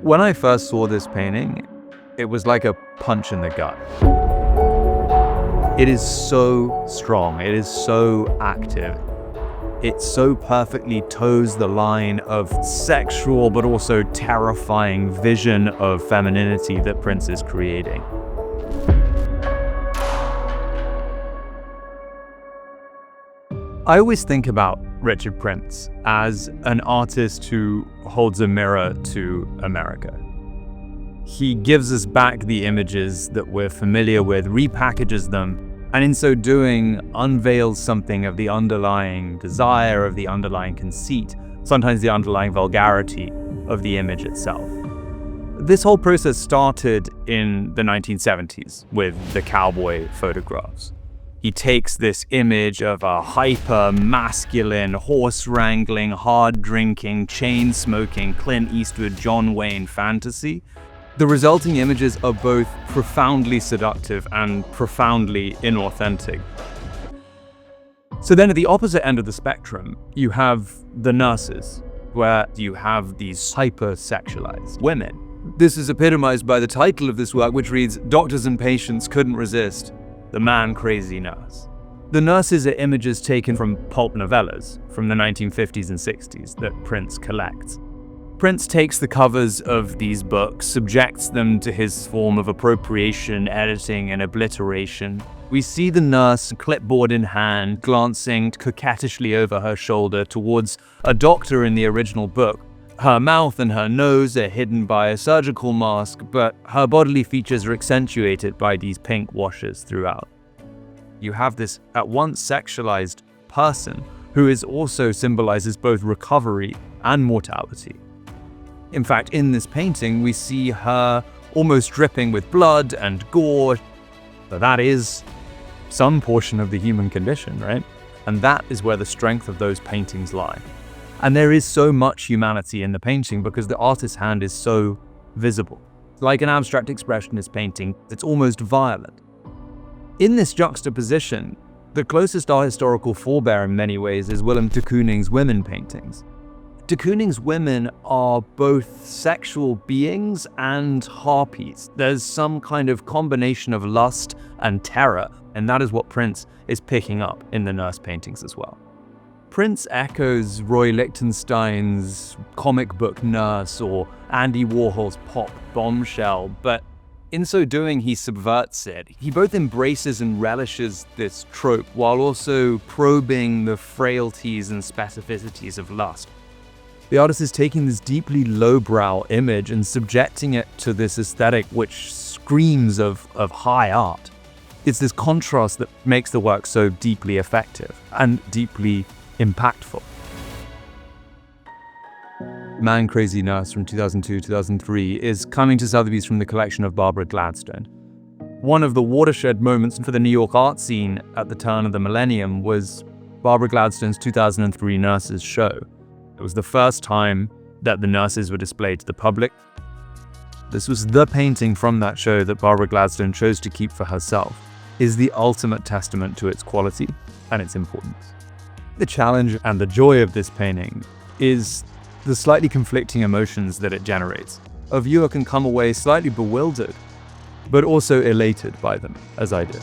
When I first saw this painting, it was like a punch in the gut. It is so strong, it is so active. It so perfectly toes the line of sexual but also terrifying vision of femininity that Prince is creating. I always think about Richard Prince as an artist who holds a mirror to America. He gives us back the images that we're familiar with, repackages them, and in so doing, unveils something of the underlying desire, of the underlying conceit, sometimes the underlying vulgarity of the image itself. This whole process started in the 1970s with the cowboy photographs. He takes this image of a hyper-masculine, horse-wrangling, hard-drinking, chain-smoking Clint Eastwood, John Wayne fantasy. The resulting images are both profoundly seductive and profoundly inauthentic. So then at the opposite end of the spectrum, you have the nurses, where you have these hyper-sexualized women. This is epitomized by the title of this work, which reads, "Doctors and Patients Couldn't Resist the Man-Crazy Nurse." The nurses are images taken from pulp novellas from the 1950s and 60s that Prince collects. Prince takes the covers of these books, subjects them to his form of appropriation, editing, and obliteration. We see the nurse, clipboard in hand, glancing coquettishly over her shoulder towards a doctor in the original book. Her mouth and her nose are hidden by a surgical mask, but her bodily features are accentuated by these pink washes throughout. You have this at once sexualized person who is also symbolizes both recovery and mortality. In fact, in this painting, we see her almost dripping with blood and gore. But that is some portion of the human condition, right? And that is where the strength of those paintings lie. And there is so much humanity in the painting because the artist's hand is so visible. Like an abstract expressionist painting, it's almost violent. In this juxtaposition, the closest art historical forebear in many ways is Willem de Kooning's women paintings. De Kooning's women are both sexual beings and harpies. There's some kind of combination of lust and terror, and that is what Prince is picking up in the nurse paintings as well. Prince echoes Roy Lichtenstein's comic book Nurse or Andy Warhol's pop Bombshell, but in so doing, he subverts it. He both embraces and relishes this trope while also probing the frailties and specificities of lust. The artist is taking this deeply lowbrow image and subjecting it to this aesthetic which screams of high art. It's this contrast that makes the work so deeply effective and deeply impactful. Man-Crazy Nurse from 2002-2003 is coming to Sotheby's from the collection of Barbara Gladstone. One of the watershed moments for the New York art scene at the turn of the millennium was Barbara Gladstone's 2003 Nurses show. It was the first time that the nurses were displayed to the public. This was the painting from that show that Barbara Gladstone chose to keep for herself, is the ultimate testament to its quality and its importance. The challenge and the joy of this painting is the slightly conflicting emotions that it generates. A viewer can come away slightly bewildered, but also elated by them, as I did.